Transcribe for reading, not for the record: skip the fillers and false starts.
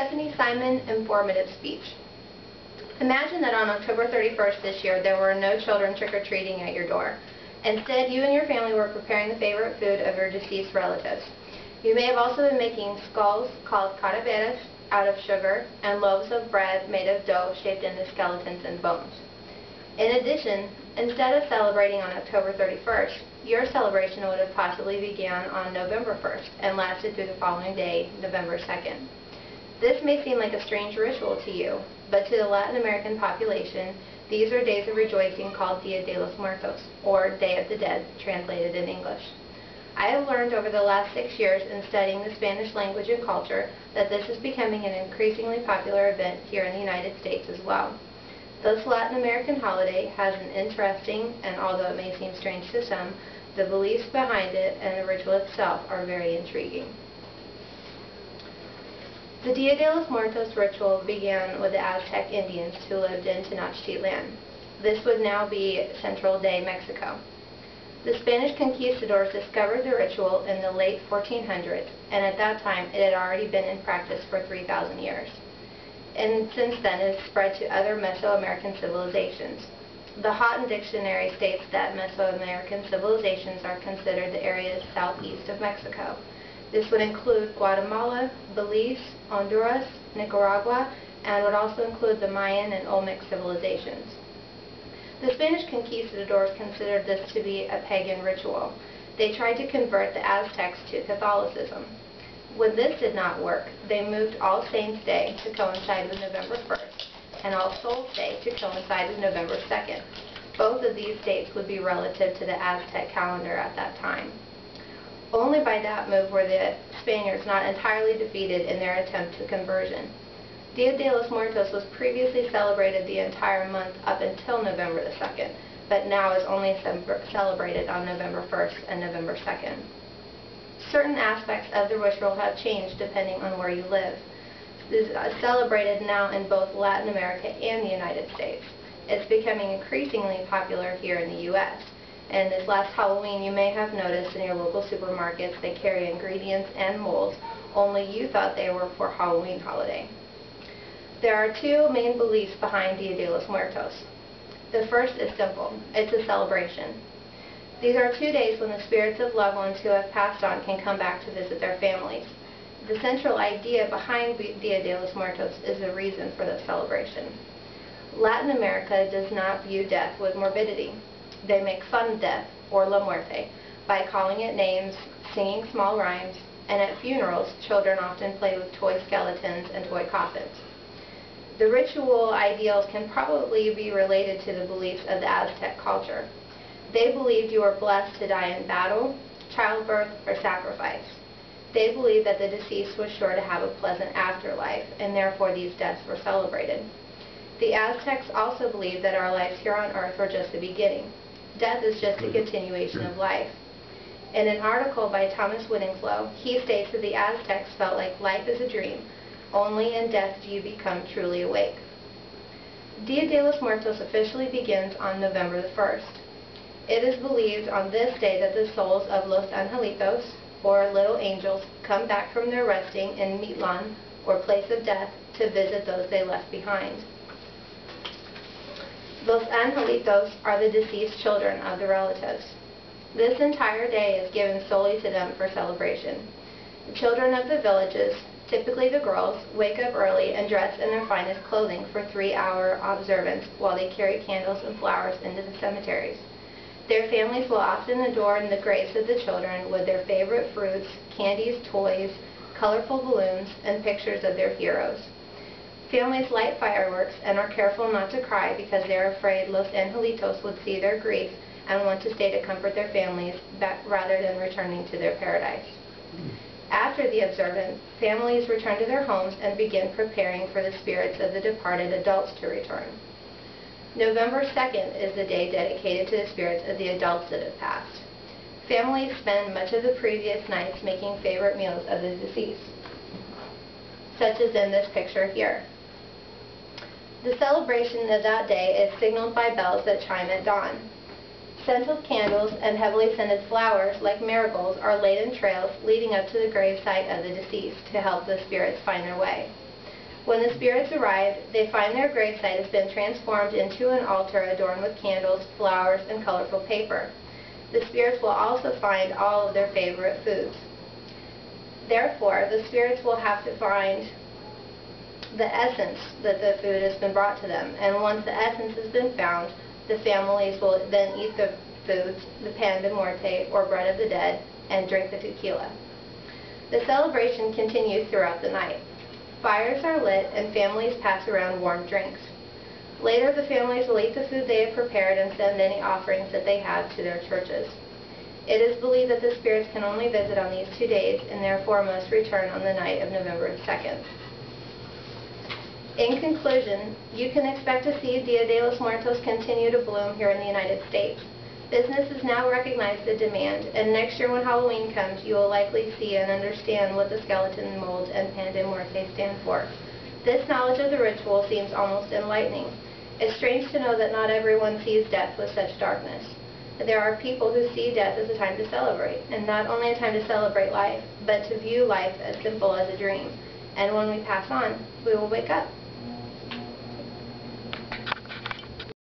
Stephanie Simon informative speech. Imagine that on October 31st this year there were no children trick-or-treating at your door. Instead, you and your family were preparing the favorite food of your deceased relatives. You may have also been making skulls called calaveras out of sugar and loaves of bread made of dough shaped into skeletons and bones. In addition, instead of celebrating on October 31st, your celebration would have possibly began on November 1st and lasted through the following day, November 2nd. This may seem like a strange ritual to you, but to the Latin American population, these are days of rejoicing called Dia de los Muertos, or Day of the Dead, translated in English. I have learned over the last 6 years in studying the Spanish language and culture that this is becoming an increasingly popular event here in the United States as well. This Latin American holiday has an interesting, and although it may seem strange to some, the beliefs behind it and the ritual itself are very intriguing. The Dia de los Muertos ritual began with the Aztec Indians who lived in Tenochtitlan. This would now be Central Day, Mexico. The Spanish conquistadors discovered the ritual in the late 1400s, and at that time it had already been in practice for 3,000 years. And since then it has spread to other Mesoamerican civilizations. The Houghton Dictionary states that Mesoamerican civilizations are considered the areas southeast of Mexico. This would include Guatemala, Belize, Honduras, Nicaragua, and would also include the Mayan and Olmec civilizations. The Spanish conquistadors considered this to be a pagan ritual. They tried to convert the Aztecs to Catholicism. When this did not work, they moved All Saints' Day to coincide with November 1st and All Souls' Day to coincide with November 2nd. Both of these dates would be relative to the Aztec calendar at that time. Only by that move were the Spaniards not entirely defeated in their attempt to conversion. Dia de los Muertos was previously celebrated the entire month up until November the 2nd, but now is only celebrated on November 1st and November 2nd. Certain aspects of the ritual have changed depending on where you live. This is celebrated now in both Latin America and the United States. It's becoming increasingly popular here in the U.S. And this last Halloween, you may have noticed in your local supermarkets they carry ingredients and molds, only you thought they were for Halloween holiday. There are two main beliefs behind Dia de los Muertos. The first is simple. It's a celebration. These are 2 days when the spirits of loved ones who have passed on can come back to visit their families. The central idea behind Dia de los Muertos is the reason for the celebration. Latin America does not view death with morbidity. They make fun of death, or la muerte, by calling it names, singing small rhymes, and at funerals, children often play with toy skeletons and toy coffins. The ritual ideals can probably be related to the beliefs of the Aztec culture. They believed you were blessed to die in battle, childbirth, or sacrifice. They believed that the deceased was sure to have a pleasant afterlife, and therefore these deaths were celebrated. The Aztecs also believed that our lives here on earth were just the beginning. Death is just a continuation of life. In an article by Thomas Winslow, he states that the Aztecs felt like life is a dream. Only in death do you become truly awake. Dia de los Muertos officially begins on November the 1st. It is believed on this day that the souls of Los Angelitos, or little angels, come back from their resting in Mitlan, or place of death, to visit those they left behind. Los Angelitos are the deceased children of the relatives. This entire day is given solely to them for celebration. The children of the villages, typically the girls, wake up early and dress in their finest clothing for 3-hour observance while they carry candles and flowers into the cemeteries. Their families will often adorn the graves of the children with their favorite fruits, candies, toys, colorful balloons, and pictures of their heroes. Families light fireworks and are careful not to cry because they are afraid Los Angelitos would see their grief and want to stay to comfort their families rather than returning to their paradise. After the observance, families return to their homes and begin preparing for the spirits of the departed adults to return. November 2nd is the day dedicated to the spirits of the adults that have passed. Families spend much of the previous nights making favorite meals of the deceased, such as in this picture here. The celebration of that day is signaled by bells that chime at dawn. Scented candles and heavily scented flowers like marigolds are laid in trails leading up to the gravesite of the deceased to help the spirits find their way. When the spirits arrive, they find their gravesite has been transformed into an altar adorned with candles, flowers, and colorful paper. The spirits will also find all of their favorite foods. Therefore, the spirits will have to find the essence that the food has been brought to them, and once the essence has been found, the families will then eat the foods, the pan de muerte, or bread of the dead, and drink the tequila. The celebration continues throughout the night. Fires are lit and families pass around warm drinks. Later, the families will eat the food they have prepared and send any offerings that they have to their churches. It is believed that the spirits can only visit on these 2 days and therefore must return on the night of November 2nd. In conclusion, you can expect to see Dia de los Muertos continue to bloom here in the United States. Businesses now recognize the demand, and next year when Halloween comes, you will likely see and understand what the skeleton molds and pan de muerte stand for. This knowledge of the ritual seems almost enlightening. It's strange to know that not everyone sees death with such darkness. There are people who see death as a time to celebrate, and not only a time to celebrate life, but to view life as simple as a dream. And when we pass on, we will wake up.